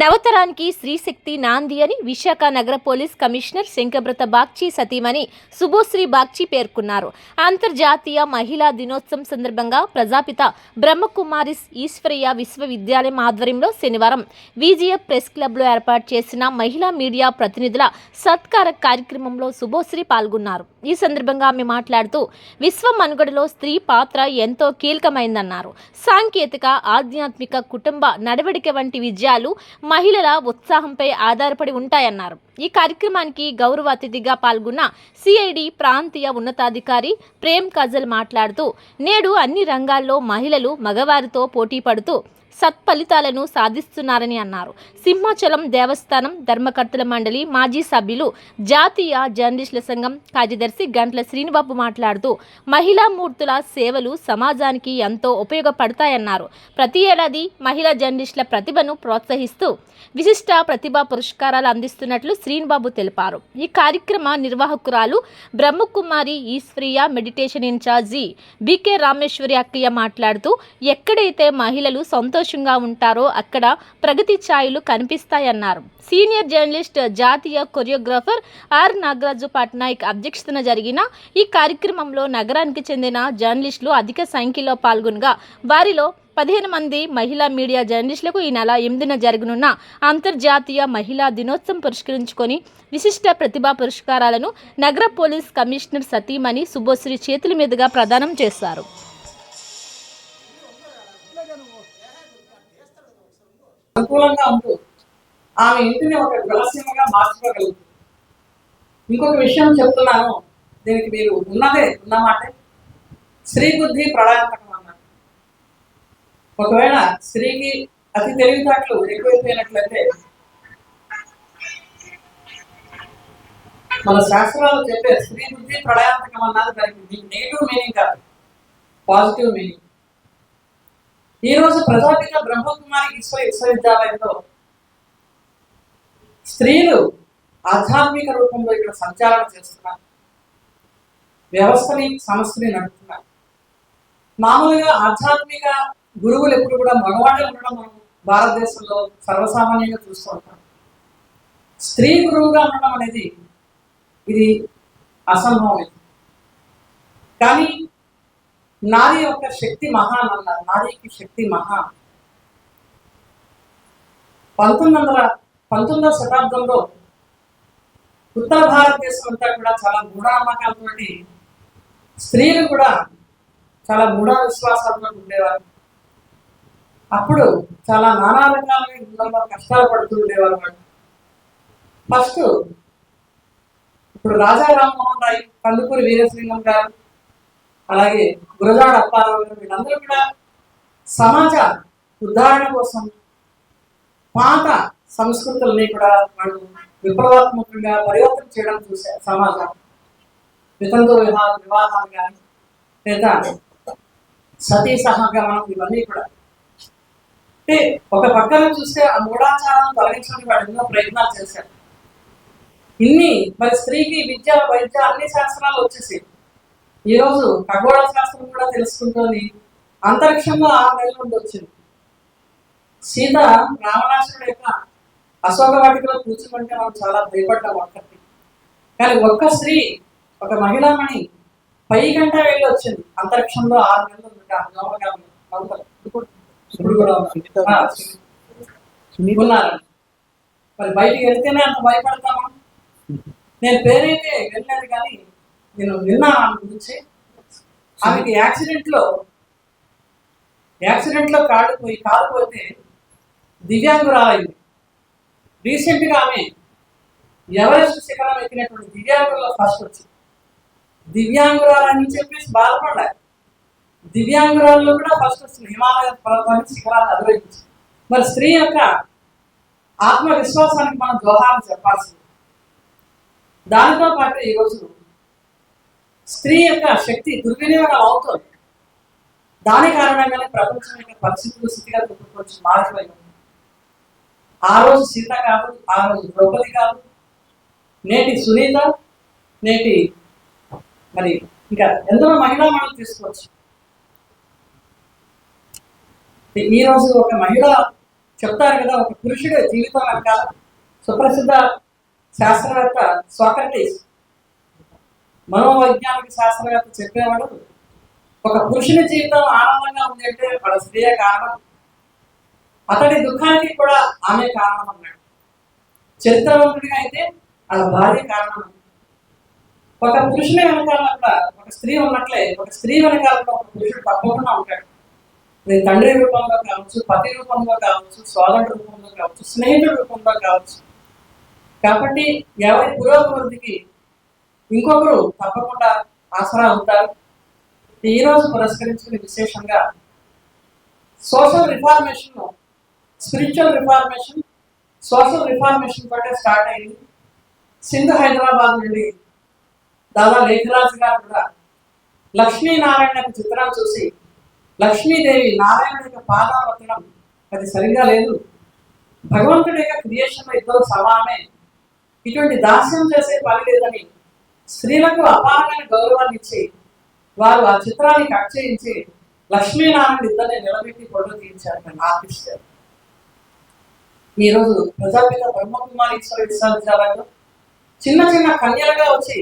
నవతరానికి స్త్రీశక్తి నాంది అని విశాఖ నగర పోలీస్ కమిషనర్ శంకబ్రత బాగ్చి సతీమణి శుభోశ్రీ బాగ్చి పేర్కొన్నారు. అంతర్జాతీయ మహిళా దినోత్సవం సందర్భంగా ప్రజాపిత బ్రహ్మకుమారిస్ ఈశ్వరయ్య విశ్వవిద్యాలయం ఆధ్వర్యంలో శనివారం విజిఎఫ్ ప్రెస్ క్లబ్లో ఏర్పాటు చేసిన మహిళా మీడియా ప్రతినిధుల సత్కార కార్యక్రమంలో శుభోశ్రీ పాల్గొన్నారు. ఈ సందర్భంగా ఆమె మాట్లాడుతూ విశ్వ మనుగడలో స్త్రీ పాత్ర ఎంతో కీలకమైందన్నారు. సాంకేతిక, ఆధ్యాత్మిక, కుటుంబ నడవడిక వంటి విజయాలు మహిళల ఉత్సాహంపై ఆధారపడి ఉంటాయన్నారు. ఈ కార్యక్రమానికి గౌరవ అతిథిగా పాల్గొన్న సిఐడి ప్రాంతీయ ఉన్నతాధికారి ప్రేమ్ కజల్ మాట్లాడుతూ నేడు అన్ని రంగాల్లో మహిళలు మగవారితో పోటీ పడుతూ సత్ఫలితాలను సాధిస్తున్నారని అన్నారు. సింహాచలం దేవస్థానం ధర్మకర్తల మండలి మాజీ సభ్యులు, జాతీయ జర్నలిస్టుల సంఘం కార్యదర్శి గంట్ల శ్రీనిబాబు మాట్లాడుతూ మహిళా మూర్తుల సేవలు సమాజానికి ఎంతో ఉపయోగపడతాయన్నారు. ప్రతి ఏడాది మహిళా జర్నలిస్టుల ప్రతిభను ప్రోత్సహిస్తూ విశిష్ట ప్రతిభా పురస్కారాలు అందిస్తున్నట్లు శ్రీనిబాబు తెలిపారు. ఈ కార్యక్రమ నిర్వాహకురాలు బ్రహ్మకుమారి ఈశ్వరీయ మెడిటేషన్ ఇన్ఛార్జి బికే రామేశ్వరి అక్కయ్య మాట్లాడుతూ ఎక్కడైతే మహిళలు సంతోషంగా ఉంటారో అక్కడ ప్రగతి ఛాయలు కనిపిస్తాయన్నారు. సీనియర్ జర్నలిస్ట్, జాతీయ కొరియోగ్రాఫర్ ఆర్ నాగరాజు పట్నాయక్ అధ్యక్షతన జరిగిన ఈ కార్యక్రమంలో నగరానికి చెందిన జర్నలిస్టులు అధిక సంఖ్యలో పాల్గొనగా వారిలో 15 మంది మహిళా మీడియా జర్నలిస్టులకు ఈ నెల 8న జరగనున్న అంతర్జాతీయ మహిళా దినోత్సవం పురస్కరించుకొని విశిష్ట ప్రతిభా పురస్కారాలను నగర పోలీస్ కమిషనర్ సతీమణి శుభోశ్రీ చేతుల మీదుగా ప్రదానం చేశారు. అనుకూలంగా ఉంటూ ఆమె ఇంటిని ఒక గృహసీమగా మార్చుకోగలుగుతుంది. ఇంకొక విషయం చెప్తున్నాను, దీనికి మీరు ఉన్నమాటే స్త్రీ బుద్ధి ప్రళయాంతకం అన్నారు. ఒకవేళ స్త్రీకి అతి తెలివితేటలు ఎక్కువైపోయినట్లయితే మన శాస్త్రాలు చెప్పే స్త్రీ బుద్ధి ప్రళయాంతకం అన్నది దానికి నెగిటివ్ మీనింగ్ కాదు, పాజిటివ్ మీనింగ్. ఈరోజు ప్రజాపిత బ్రహ్మకుమారి విశ్వవిద్యాలయంలో స్త్రీలు ఆధ్యాత్మిక రూపంలో ఇక్కడ సంచారణ చేస్తున్నారు, వ్యవస్థని సమస్యని నడుపుతున్నారు. మామూలుగా ఆధ్యాత్మిక గురువులు ఎప్పుడు కూడా మగవాళ్ళే ఉండడం మనం భారతదేశంలో సర్వసామాన్యంగా చూస్తూ ఉంటాం. స్త్రీ గురువుగా ఉండడం అనేది ఇది అసంభవం. కానీ నారీ యొక్క శక్తి మహాన్ అన్నారు. నారీకి శక్తి మహాన్. 19వ శతాబ్దంలో ఉత్తర భారతదేశం అంతా కూడా చాలా మూఢనమ్మకాలతో, స్త్రీలు కూడా చాలా మూఢ విశ్వాసాలతో ఉండేవారు. అప్పుడు చాలా నానా రకాలుగా ఇంట్లో కష్టాలు పడుతూ ఉండేవారు. ఫస్ట్ ఇప్పుడు రాజా రామ్మోహన్ రాయ్, కందుకూరి వీరేశలింగం గారు, అలాగే గురజాడ అప్పారావు గారు, వీళ్ళందరూ కూడా సమాజ ఉద్ధరణ కోసం పాత సంస్కృతుల్ని కూడా వాళ్ళు విప్లవాత్మకంగా పరివర్తన చేయడం చూశారు. సమాజం వితంతు వివాహాలు కానీ లేదా సతీ సహగమనం, ఇవన్నీ కూడా అంటే ఒక పక్కన చూస్తే ఆ మూఢాచారాలను తొలగించడానికి వాడు ఎన్నో ప్రయత్నాలు చేశారు. మరి స్త్రీకి విద్య, వైద్య, అన్ని శాస్త్రాలు వచ్చేసి ఈరోజు ఖగోళ శాస్త్రం కూడా తెలుసుకుంటోంది. అంతరిక్షంలో 6 నెలల నుండి వచ్చింది. సీత రావణాసురుడు యొక్క అశోక వాటికలో కూర్చుంటే మనం చాలా భయపడ్డాం ఒక్కటి. కానీ ఒక్క స్త్రీ, ఒక మహిళామణి పైకంటే వెళ్ళి వచ్చింది. అంతరిక్షంలో 6 నెలలు ఉన్నారు. మరి బయటికి వెళ్తేనే అంత భయపడతామా? నేను పేరైతే వెళ్ళలేదు, కానీ నేను విన్నాను ఆమె గురించి. ఆమెకి యాక్సిడెంట్లో కాలు పోతే దివ్యాంగురాలైంది. రీసెంట్గా ఆమె ఎవరెస్ట్ శిఖరం ఎక్కినటువంటి దివ్యాంగుల్లో ఫస్ట్ వచ్చింది. దివ్యాంగురాలని చెప్పేసి బాధపడాలి. దివ్యాంగురాల్లో కూడా ఫస్ట్ వచ్చింది. హిమాలయ పర్వతాన్ని శిఖరాన్ని అధిరోహించింది. మరి స్త్రీ యొక్క ఆత్మవిశ్వాసానికి మనం జోహారం చెప్పాల్సింది. దానితో పాటు ఈరోజు స్త్రీ యొక్క శక్తి దుర్వినియోగం అవుతుంది. దాని కారణంగానే ప్రపంచం యొక్క పరిస్థితులు, స్థితిగతులు కొంచెం మారిపోయింది. ఆ రోజు సీత కాదు, ఆ రోజు ద్రౌపది కాదు, నేటి సునీత, నేటి మరి ఇంకా ఎందరో మహిళా మనం తీసుకోవచ్చు. ఈరోజు ఒక మహిళ చెప్తారు కదా, ఒక పురుషుడి జీవితం వెనకాల సుప్రసిద్ధ శాస్త్రవేత్త సోక్రటీస్, మనోవైజ్ఞానిక శాస్త్రవేత్త చెప్పేవాడు, ఒక పురుషుని జీవితం ఆనందంగా ఉంది అంటే వాళ్ళ స్త్రీయే కారణం, అతడి దుఃఖానికి కూడా ఆమె కారణం అన్నాడు. చరిత్రవంతుడిగా అయితే వాళ్ళ భార్య కారణం. ఒక పురుషుని వెనకాల కూడా ఒక స్త్రీ ఉన్నట్లే ఒక స్త్రీ వెనకాల కూడా ఒక పురుషుడు తప్పకుండా ఉంటాడు. అది తండ్రి రూపంలో కావచ్చు, పతి రూపంలో కావచ్చు, సోదరుడి రూపంలో కావచ్చు, స్నేహితుడి రూపంలో కావచ్చు. కాబట్టి ఎవరి పురోభివృద్ధికి ఇంకొకరు తప్పకుండా ఆసరా అవుతారు. ఈ రోజు పురస్కరించుకుని విశేషంగా social reformation, spiritual reformation, social reformation తోటే స్టార్ట్ అయింది. సింధు హైదరాబాద్ నుండి దాదా లేఖరాజు గారు కూడా లక్ష్మీనారాయణ చిత్రం చూసి లక్ష్మీదేవి నారాయణ యొక్క పాదాలు వత్తడం అది సరిగా లేదు, భగవంతుడి యొక్క క్రియేషన్ ఇద్దరు సమానమే, ఇటువంటి దాస్యం చేసే పని లేదని స్త్రీలకు అపారమైన గౌరవాన్ని ఇచ్చి వారు ఆ చిత్రాన్ని కట్ చేయించి లక్ష్మీనారాయణ ఇద్దరిని నిలబెట్టి ఫోటో తీయించారు ఆర్టిస్ట్. ఈరోజు ప్రజాపిత బ్రహ్మకుమారీశ్వర విశ్వవిద్యాలయంలో చిన్న చిన్న కన్యలుగా వచ్చి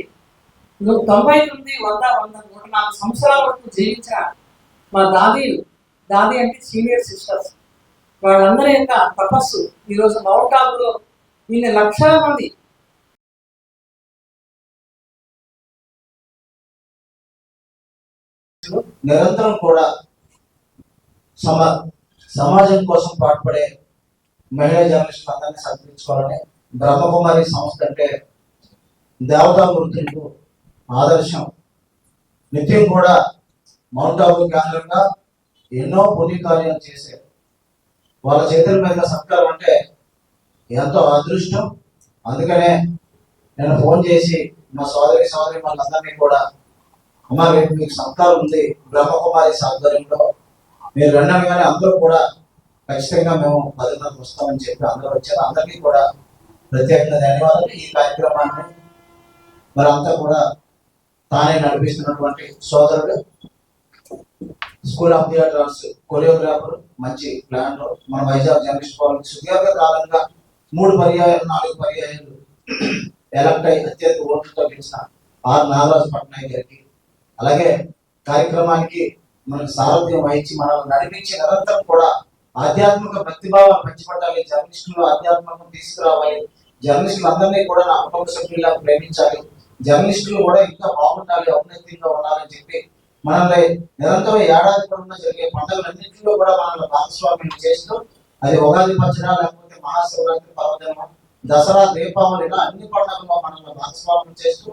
99, 100, 104 సంవత్సరాల వరకు జీవించిన మా దాది అంటే సీనియర్ సిస్టర్స్, వాళ్ళందరి యొక్క తపస్సు ఈరోజు మౌంట్ ఆబులో ఇన్ని లక్షల మంది నిరంతరం కూడా సమాజం కోసం పాటుపడే మహిళా జర్నలిస్టులు అందరినీ సత్కరించుకోవాలని బ్రహ్మకుమారి సంస్థ అంటే దేవతా గుర్తింపు ఆదర్శం. నిత్యం కూడా మౌంట్ ఆబు కేంద్రంగా ఎన్నో పుణ్య కార్యాలు చేసే వాళ్ళ చేతుల మీద సత్కారం అంటే ఎంతో అదృష్టం. అందుకనే నేను ఫోన్ చేసి మా సోదరి వాళ్ళందరినీ కూడా, అమ్మ రేపు మీకు సత్కారం ఉంది బ్రహ్మకుమారి ఆధ్వర్యంలో, మీరు రండి కానీ అందరూ కూడా ఖచ్చితంగా మేము 10కి వస్తామని చెప్పి అందరూ వచ్చారు. అందరికీ కూడా ప్రత్యేకంగా ధన్యవాదాలు. ఈ కార్యక్రమాన్ని మరి అంతా కూడా తానే నడిపిస్తున్నటువంటి సోదరుడు, school of theatre arts choreographer, మంచి ప్లాన్ మన వైజాగ్ జర్నలిస్ట్ ఫోరం సుదీర్ఘ కాలంగా 3 పర్యాయాలు 4 పర్యాయాలు ఎలక్ట్ అయి అత్యంత ఓట్లతో గెలిచిన ఆర్ నాగరాజు పట్నాయక్ గారికి, అలాగే కార్యక్రమానికి మనకు సారథ్యం వహించి మనల్ని నడిపించి నిరంతరం కూడా ఆధ్యాత్మిక భక్తిభావాలు పంచిపట్టాలి, జర్నలిస్టులు ఆధ్యాత్మికం తీసుకురావాలి, జర్నలిస్టులు అందరినీ కూడా నా కుటుంబ సభ్యుల్లా ప్రేమించాలి, జర్నలిస్టులు కూడా ఇంకా బాగుండాలి, ఔన్నత్యంగా ఉండాలని చెప్పి మనల్ని నిరంతరం ఏడాది పొడవునా జరిగే పండుగలన్నింటిలో కూడా మనల్ని భాగస్వామ్యం చేస్తూ, అది ఉగాది పచ్చడా లేకపోతే మహాశివరాత్రి పర్వదినం, దసరా, దీపావళి ఇలా అన్ని పండుగల్లో మనల్ని భాగస్వామ్యం చేస్తూ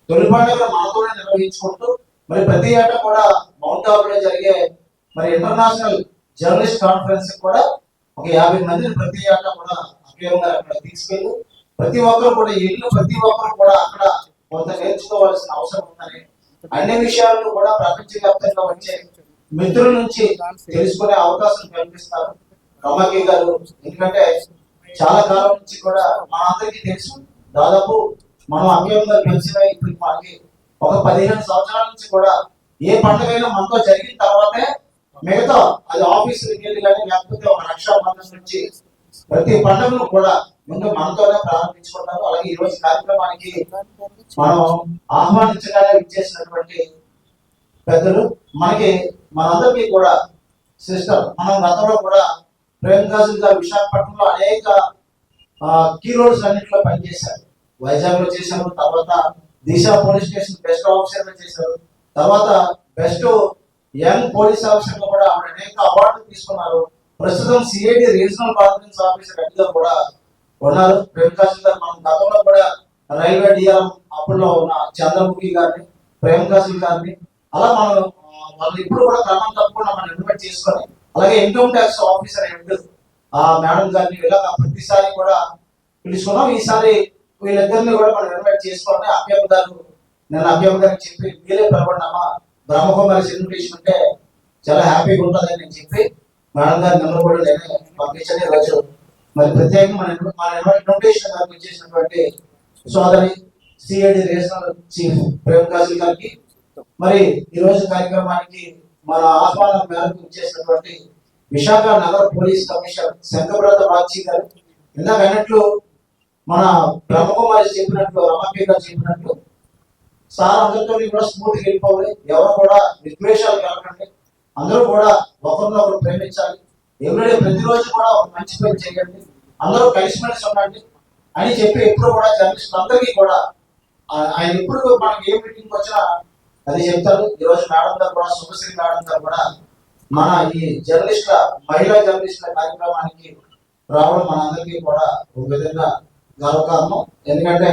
తొలి పండుగలు మనతోనే నిర్వహించుకుంటూ మరి ప్రతి ఏటా కూడా మౌంట్ ఆబులో జరిగే మరి ఇంటర్నేషనల్ జర్నలిస్ట్ కాన్ఫరెన్స్ కూడా ఒక 50 మందిని ప్రతి ఏటా కూడా అక్కడ తీసుకెళ్ళి ప్రతి ఒక్కరు కూడా ప్రతి ఒక్కరు కూడా అక్కడ కొంత నేర్చుకోవాల్సిన అవసరం ఉందని, అన్ని విషయాలను కూడా ప్రపంచవ్యాప్తంగా వచ్చే మిత్రుల నుంచి తెలుసుకునే అవకాశం కల్పిస్తారు రమకి గారు. ఎందుకంటే చాలా కాలం నుంచి కూడా మనందరికీ తెలుసు, దాదాపు మనం అభ్యంగా కలిసిన ఇప్పుడు మనకి ఒక 15 సంవత్సరాల నుంచి కూడా ఏ పండుగైనా మనతో జరిగిన తర్వాతే మిగతా అది ఆఫీసులకు వెళ్ళి కానీ లేకపోతే ఒక రక్షాబంధం నుంచి ప్రతి పండుగను కూడా ముందు మనతోనే ప్రారంభించుకుంటారు. అలాగే ఈ రోజు కార్యక్రమానికి మనం ఆహ్వానించగానే ఇచ్చేసినటువంటి పెద్దలు మనకి మనందరికీ కూడా సిస్టర్, మనం గతంలో కూడా ప్రేమ్ కాజల్ గారు విశాఖపట్నంలో అనేక కీ రోల్స్ అన్నింటిలో పనిచేశారు. వైజాగ్ లో చేశారు, తర్వాత దిశ పోలీస్ స్టేషన్ బెస్ట్ ఆఫీసర్ గా చేశారు, తర్వాత బెస్ట్ యంగ్ పోలీస్ ఆఫీసర్ గా కూడా ఆవిడ అనేక అవార్డులు తీసుకున్నారు. ప్రస్తుతం సిఐడి రీజనల్ కాన్ఫరెన్స్ ఆఫీసర్ హెడ్గా కూడా ఉన్నారు. ప్రేమ్ కాజల్ గారు మనం గతంలో కూడా రైల్వే డిఆర్ఎం అప్పుడులో ఉన్న చంద్రముఖి గారిని, ప్రేమ్ కాజల్ గారిని అలా మనం వాళ్ళు ఇప్పుడు కూడా క్రమం తప్పకుండా మనం ఇన్వైట్ చేసుకొని, అలాగే income tax officer head madam గారిని ఇలా ప్రతిసారి కూడా పిలుచుకున్నాం. ఈసారి వీళ్ళిద్దరిని కూడా మనం ఇన్వైట్ చేసుకోవాలి. అభ్యర్థి గారు నేను అభ్యర్థి గారికి చెప్పి మీరే పిలవడమ్మా బ్రహ్మకుమారి ఇన్విటేషన్ ఉంటే చాలా హ్యాపీగా ఉంటుందని నేను చెప్పి మేడం గారి నెంబర్ కూడా నేను పంపించని రోజు మరి ప్రత్యేకంగా మన ఇన్విటేషన్ గారికి వచ్చేసినటువంటి సోదరి CID regional chief Prem Kajal గారికి, మరి ఈ రోజు కార్యక్రమానికి మన ఆహ్వానం మేరకు వచ్చేసినటువంటి విశాఖ నగర పోలీస్ కమిషనర్ శంకబ్రత బాగ్చి గారు ఇందాక అన్నట్లు మన బ్రహ్మకుమారి చెప్పినట్లు రమాపి గారు చెప్పినట్లు సార్ అందరితో కూడా స్మూత్గా వెళ్ళిపోవాలి, ఎవరు కూడా విద్వేషాలు కలగండి, అందరూ కూడా ఒకరినొకరు ప్రేమించాలి, ఎవరైనా ప్రతిరోజు కూడా ఒక మంచి పని చేయండి, అందరూ కలిసిమెలిసి ఉండండి అని చెప్పి ఎప్పుడు కూడా జర్నలిస్టులు అందరికీ కూడా ఆయన ఎప్పుడు మనకి ఏ మీటింగ్ వచ్చినా అది చెప్తారు. ఈరోజు మేడం గారు కూడా శుభశ్రీ మేడం గారు కూడా మన ఈ జర్నలిస్టుల మహిళా జర్నలిస్టుల కార్యక్రమానికి రావడం మనందరికీ కూడా ఒక విధంగా గర్వకారణం. ఎందుకంటే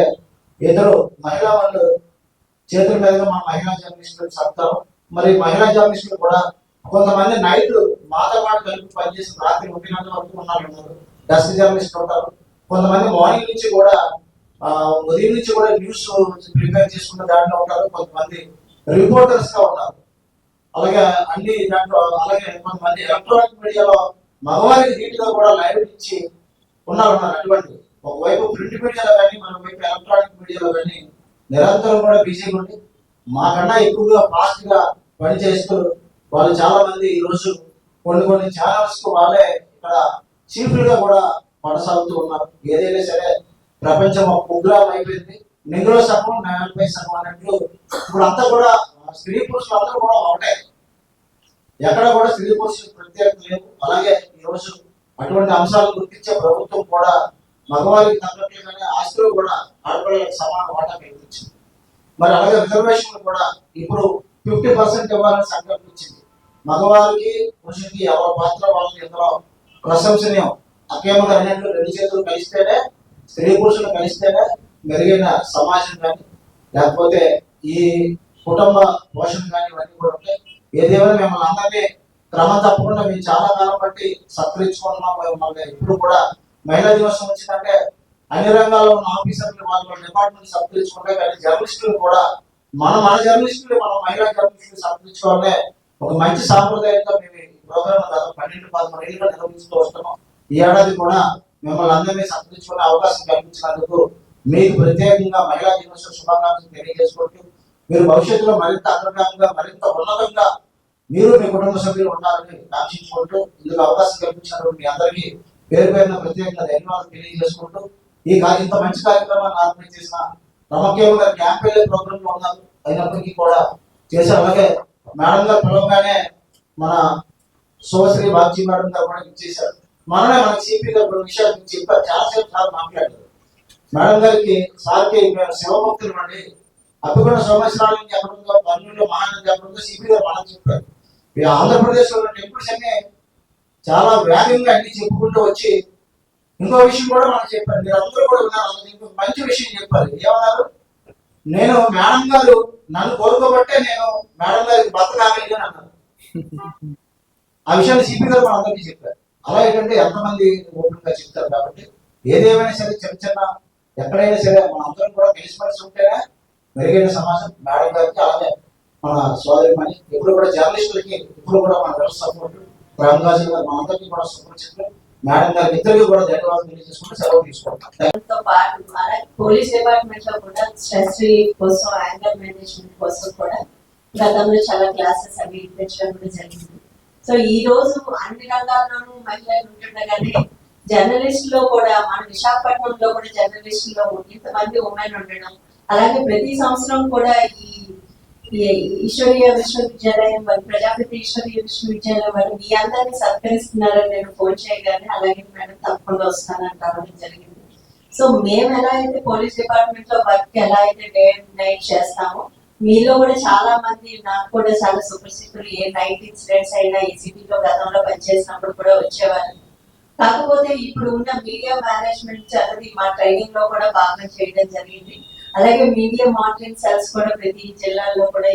ఇద్దరు మహిళా వాళ్ళు చేతుల మీదుగా మన మహిళా జర్నలిస్టులు చెప్తారు. మరి మహిళా జర్నలిస్టులు కూడా కొంతమంది నైట్ మాతో పాటు కలిపి పనిచేసి రాత్రి 1 గంటల వరకు ఉన్నారు, డెస్క్ జర్నలిస్టులు ఉంటారు. కొంతమంది మార్నింగ్ నుంచి కూడా ఉదయం నుంచి కూడా న్యూస్ ప్రిపేర్ చేసుకున్న దాంట్లో ఉంటారు, కొంతమంది రిపోర్టర్స్ గా ఉన్నారు. అలాగే అన్ని దాంట్లో అలాగే కొంతమంది ఎలక్ట్రానిక్ మీడియాలో మగవారికి నీటిగా కూడా లైవ్ ఇచ్చి ఉన్నారు. అటువంటి ఒకవైపు ప్రింట్ మీడియాలో కానీ మరొక వైపు ఎలక్ట్రానిక్ మీడియాలో కానీ నిరంతరం కూడా బిజీగా ఉండి మాకన్నా ఎక్కువగా ఫాస్ట్ గా పనిచేస్తూ వాళ్ళు చాలా మంది ఈ రోజు కొన్ని ఛానల్స్ కు వాళ్ళే ఇక్కడ చీఫ్లుగా కూడా కొనసాగుతూ ఉన్నారు. ఏదైనా సరే ప్రపంచం ఒక ప్రోగ్రామ్ అయిపోయింది, నింగులో సగం నేలపై సగం అన్నట్లు ఇప్పుడు అంతా కూడా స్త్రీ పురుషులు అందరూ కూడా ఒకటే, ఎక్కడ కూడా స్త్రీ పురుషులు ప్రత్యేకత లేవు. అలాగే ఈ రోజు అటువంటి అంశాలను గుర్తించే ప్రభుత్వం కూడా మగవారికి తగ్గట్లుగానే ఆస్తులు కూడా ఆడపిల్లలకు సమాన వాటా కల్పించింది. మరి అలాగే రిజర్వేషన్లు కూడా ఇప్పుడు 50% ఇవ్వాలని సంకల్పించింది. మగవారికి పురుషులకి ఎవరి పాత్ర వాళ్ళకి ఎంతో ప్రశంసనీయం. అకేమంగా అన్నట్లు 2 చేతులు కలిస్తేనే, స్త్రీ పురుషులు కలిస్తేనే మెరుగైన సమాజం కానీ లేకపోతే ఈ కుటుంబ పోషణ కానీ ఇవన్నీ కూడా ఉంటాయి. ఏదేమైనా మిమ్మల్ని అందరినీ క్రమం తప్పకుండా మేము చాలా కాలం బట్టి సత్కరించుకుంటున్నాం. మిమ్మల్ని ఇప్పుడు కూడా మహిళా దినోత్సవం వచ్చిందంటే అన్ని రంగాల్లో ఉన్న ఆఫీసర్లు వాళ్ళ డిపార్ట్మెంట్ సత్కరించుకుంటే, కానీ జర్నలిస్టులు కూడా మన జర్నలిస్టులు మన మహిళా జర్నలిస్టులు సత్కరించుకోవాలనే ఒక మంచి సాంప్రదాయంతో మేము ఈ ప్రోగ్రామ్ గత 12-13 ఏళ్ళుగా నిర్వహిస్తూ వస్తున్నాం. ఈ ఏడాది కూడా మిమ్మల్ని అందరినీ సత్కరించుకునే అవకాశం కల్పించినందుకు మీకు ప్రత్యేకంగా మహిళా దినోత్సవ శుభాకాంక్షలు తెలియజేసుకుంటూ మీరు భవిష్యత్తులో మరింత అగ్రగామిగా మరింత ఉన్నతంగా మీరు మీ కుటుంబ సభ్యులు ఉండాలని కాంక్షించుకుంటూ ఇందుకు అవకాశం కల్పించినటువంటి మీ అందరికీ పేరు పేరున ప్రత్యేకంగా ధన్యవాదాలు తెలియజేసుకుంటూ ఇంత మంచి కార్యక్రమాన్ని ఆర్గనైజ్ చేసిన రమకేవ్ గారు క్యాంప్ వెళ్ళే ప్రోగ్రామ్ లో ఉన్నారు అయినప్పటికీ కూడా చేశారు. అలాగే మేడం గారు పిలవగానే మన శుభశ్రీ బాగ్చి మేడం గారు కూడా ఇచ్చేశారు. మననే మన సిపి గారు కొన్ని విషయాలు చెప్పారు, చాలాసేపు సార్ మాట్లాడారు. మేడం గారికి సార్కి శివభక్తులు అండి, అప్పకొండ సోమేశ్వరాల నుంచి ఎక్కడ ఉందో, కర్నూలులో మహానంది ఎక్కడ ఉందో సిపి గారు మనం చెప్పారు. ఆంధ్రప్రదేశ్ లో టెంపుల్స్ అన్ని చాలా వేగంగా అన్ని చెప్పుకుంటూ వచ్చి ఇంకో విషయం కూడా మనం చెప్పారు, మీరు అందరూ కూడా ఉన్నారు. ఇంకొక మంచి విషయం చెప్పారు. ఏమన్నారు? నేను మేడం గారు నన్ను కోరుకోబట్టే నేను మేడం గారికి భర్త కాగలిగాను అన్నారు. ఆ విషయాన్ని సిపి గారు మన అందరికీ చెప్పారు. అలా ఏంటంటే ఎంతమంది ఓపెన్ గా చెప్తారు. కాబట్టి ఏదేమైనా సరే చిన్న ఎక్కడైనా సరే మన అందరం కూడా కలిసిమెలిసి ఉంటేనే మెరుగైన సమాజం. మేడం గారికి అలాగే మన సోదరి మని ఎప్పుడు కూడా జర్నలిస్టులకి ఇప్పుడు కూడా మన వ్యవస్థ సపోర్ట్ రామరాజు గారు మనందరికీ కూడా సపోర్ట్ చెప్పారు. మేడం గారికి ఇద్దరికి కూడా ధన్యవాదాలు తెలియజేసుకుంటే సెలవు తీసుకుంటాం. పోలీస్ డిపార్ట్మెంట్ లో కూడా స్ట్రెస్ రిలీఫ్ కోసం, యాంగర్ మేనేజ్మెంట్ కోసం కూడా గతంలో చాలా క్లాసెస్ అవి ఇప్పించడం కూడా జరిగింది. సో ఈ రోజు అన్ని రంగాల్లోనూ మహిళలు ఉంటుండగానే జర్నలిస్ట్ లో కూడా మన విశాఖపట్నంలో కూడా జర్నలిస్ట్ లో ఇంతమంది ఉమెన్ ఉండడం, అలాగే ప్రతి సంవత్సరం కూడా ఈ ఈశ్వరీయ విశ్వవిద్యాలయం వారు, ప్రజాపతి ఈశ్వరీయ విశ్వవిద్యాలయం వారు మీ అందరినీ సత్కరిస్తున్నారని నేను ఫోన్ చేయగానే అలాగే మేడం తప్పకుండా వస్తానని రావడం జరిగింది. సో మేము ఎలా అయితే పోలీస్ డిపార్ట్మెంట్ లో వర్క్ ఎలా అయితే డే అండ్ నైట్ చేస్తామో, మీలో కూడా చాలా మంది నాకు కూడా చాలా సుపరిచితులు, ఏ నైట్ ఇన్సిడెంట్స్ అయినా ఈ సిటీలో గతంలో పనిచేసినప్పుడు కూడా వచ్చేవారు. కాకపోతే ఇప్పుడు ఉన్న మీడియా మేనేజ్మెంట్ అనేది మా ట్రైనింగ్ లో కూడా భాగం చేయడం జరిగింది. అలాగే మీడియా మానిటరింగ్ సెల్స్ కూడా ప్రతి జిల్లాలో కూడా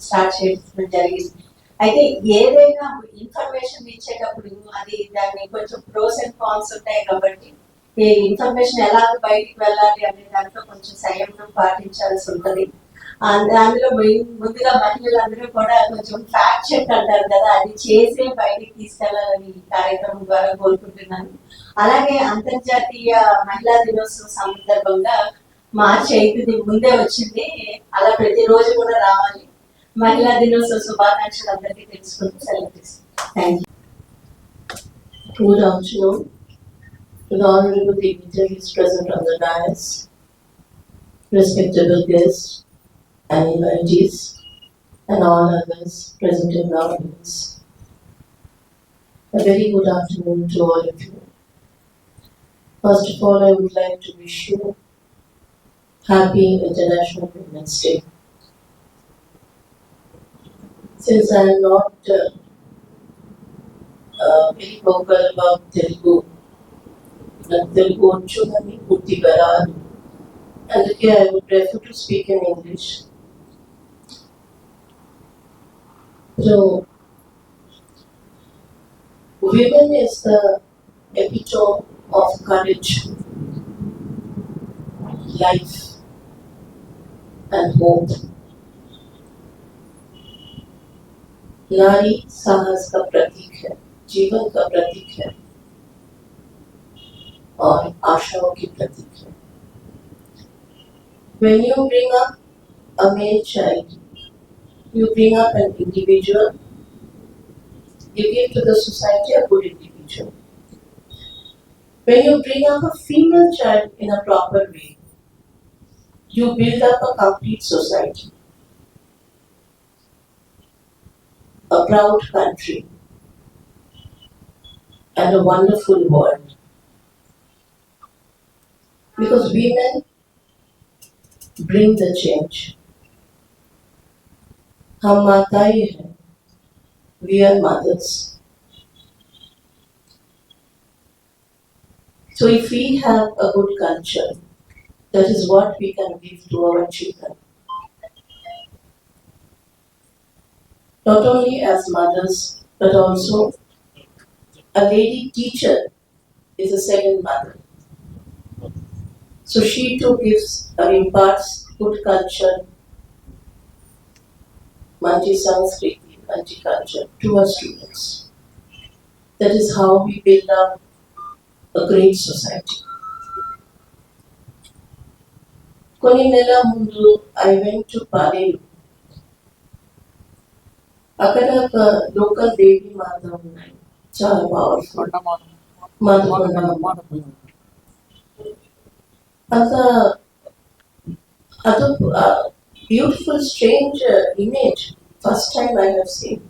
స్టార్ట్ చేయడం జరిగింది. అయితే ఏదైనా ఇన్ఫర్మేషన్ ఇచ్చేటప్పుడు అది దాన్ని కొంచెం ప్రోస్ అండ్ కాన్స్ ఉంటాయి. కాబట్టి ఈ ఇన్ఫర్మేషన్ ఎలా బయటికి వెళ్ళాలి అనే దాంట్లో కొంచెం సంయమనం పాటించాల్సి ఉంటుంది. అందులో ముందుగా మహిళలందరూ కూడా కొంచెం ఫ్యాక్ట్ చెక్ అంటారు కదా, అది చేసే బయటికి తీసుకెళ్లాలని ఈ కార్యక్రమం ద్వారా కోరుకుంటున్నాను. అలాగే అంతర్జాతీయ మహిళా దినోత్సవం సందర్భంగా మార్చి 5 ముందే వచ్చింది, అలా ప్రతిరోజు కూడా రావాలి. మహిళా దినోత్సవ శుభాకాంక్షలు అందరికీ తెలుసుకుంటూ సెలవు తీసుకుంటాం. Thank you. Good afternoon to the honorable dignitaries present on the dais, respectable guests and invitees, and all others present in the audience. A very good afternoon to all of you. First of all, I would like to wish you Happy International Women's Day. Since I am not very vocal about Telugu, Telugu వచ్చు కానీ పూర్తిగా రాదు. అందుకే I would prefer to speak in English. So, women is the epitome of courage, life, and hope. नारी साहस का प्रतीक है, जीवन का प्रतीक है और आशाओं की प्रतीक है. When you bring up a male child, you bring up an individual, you give to the society a good individual. When you bring up a female child in a proper way, you build up a complete society, a proud country, and a wonderful world. Because women bring the change. हम माताएं हैं, we are mothers. So if we have a good culture, that is what we can give to our children. Not only as mothers, but also a lady teacher is a second mother. So she too gives or imparts good culture, Manchi-Sanskriti, Manchi-culture to our students. That is how we build up a great society. కొన్ని నెలల ముందు I went to Palelu. అక్కడ ఒక local దేవి మాత ఉన్నాయి, చాలా powerful అదొక beautiful strange image. First time I have seen.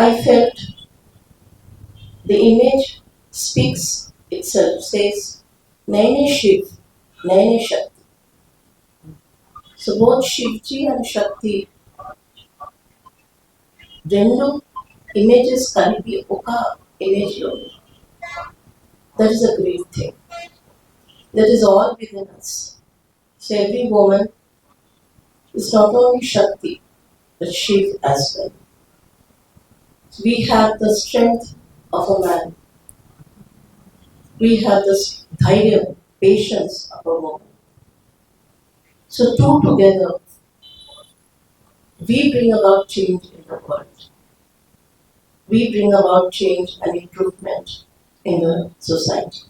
I felt the image speaks itself, says Naine Shiv, Naine Shakti. So both Shivji and Shakti, రెండు images కలిపి ఒక image లో. That is a great thing. That is all within us. So every woman is not only Shakti, but Shiv as well. We have the strength of a man. We have the dhairya, patience of a woman. So two together, we bring about change in the world. We bring about change and improvement in the society.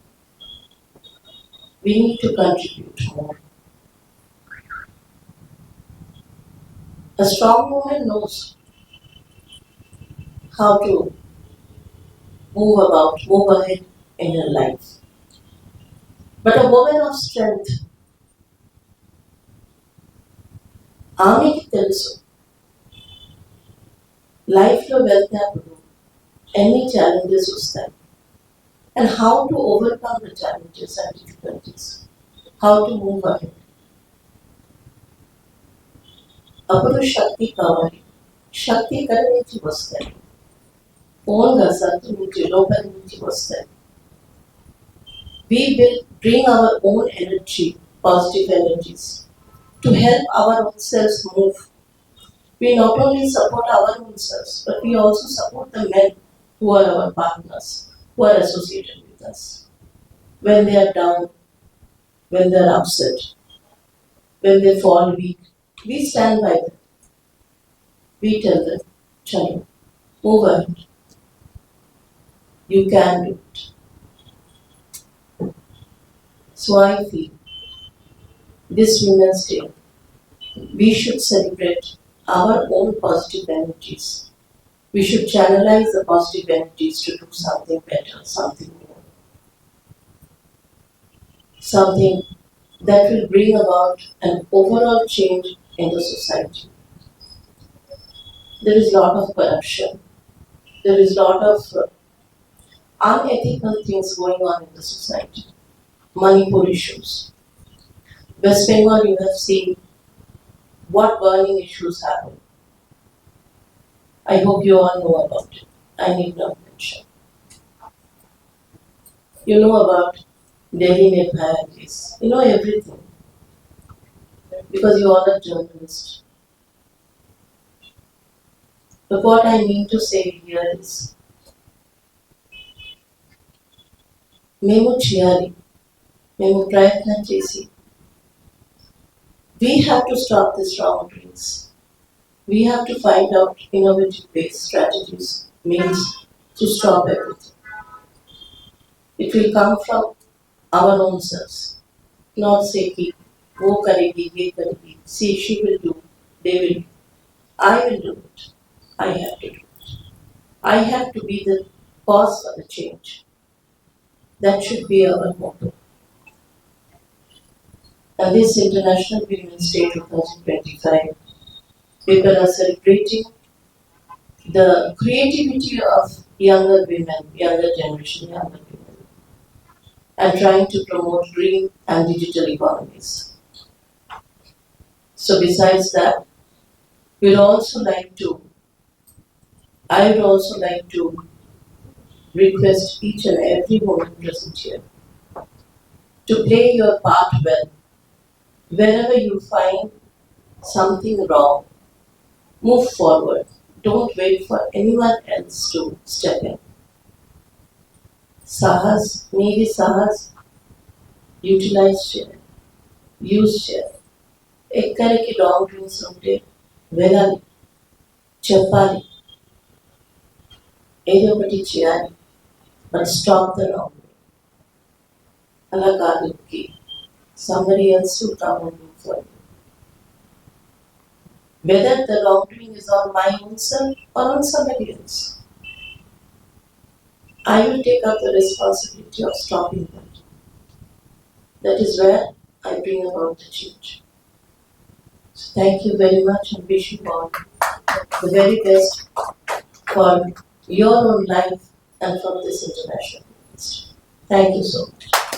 We need to contribute more. A strong woman knows how to move ahead in her life. But a woman of strength, ఆమెకి తెలుసు లైఫ్లో వెళ్తేప్పుడు ఎన్ని challenges వస్తాయి, and how to overcome the challenges and difficulties, how to move ahead. అప్పుడు శక్తి కావాలి. శక్తి ఎక్కడి నుంచి వస్తాయి? ఓన్గా సత్తు నుంచి, లోపల నుంచి వస్తాయి. We will bring our own energy, positive energies, to help our own selves move. We not only support our own selves, but we also support the men who are our partners, who are associated with us. When they are down, when they are upset, when they fall weak, we stand by them. We tell them, Chalo, move ahead. You can do it. So I feel this Women's Day, we should celebrate our own positive energies We should channelize the positive energies to do something better, something more, something that will bring about an overall change in the society. There is a lot of corruption. There is a lot of unethical things going on in the society. Manipur issues. West Bengal, you have seen what burning issues happen. I hope you all know about it. I need not mention. You know about Delhi Nirbhaya case. You know everything because you are a journalist. But what I mean to say here is, మేము చేయాలి, మేము ప్రయత్నం చేసి, we have to stop these wrongdoings. We have to find out innovative ways, strategies, means to stop everything. It will come from our own selves, not say ki wo karegi, ye karegi. See, she will do, they will do. I will do it. I have to do it. I have to be the cause for the change. That should be our motto. And this International Women's Day 2025, people are celebrating the creativity of younger women, younger generation, younger women, and trying to promote green and digital economies. So besides that, I would also like to request each and every woman present here to play your part well. Wherever you find something wrong, move forward. Don't wait for anyone else to step in. Sahas, maybe Sahas, utilize share, use share. ఎక్కడికి wrong things ఉంటే వెళ్ళాలి, చెప్పాలి, ఏదో ఒకటి చేయాలి, but stop the wrong way. అలా కాదు కి somebody else will come and do for you. Whether the wrongdoing is on my own self or on somebody else, I will take up the responsibility of stopping that. That is where I bring about the change. So thank you very much and wish you all the very best for your own life and for this international. Thank you so much.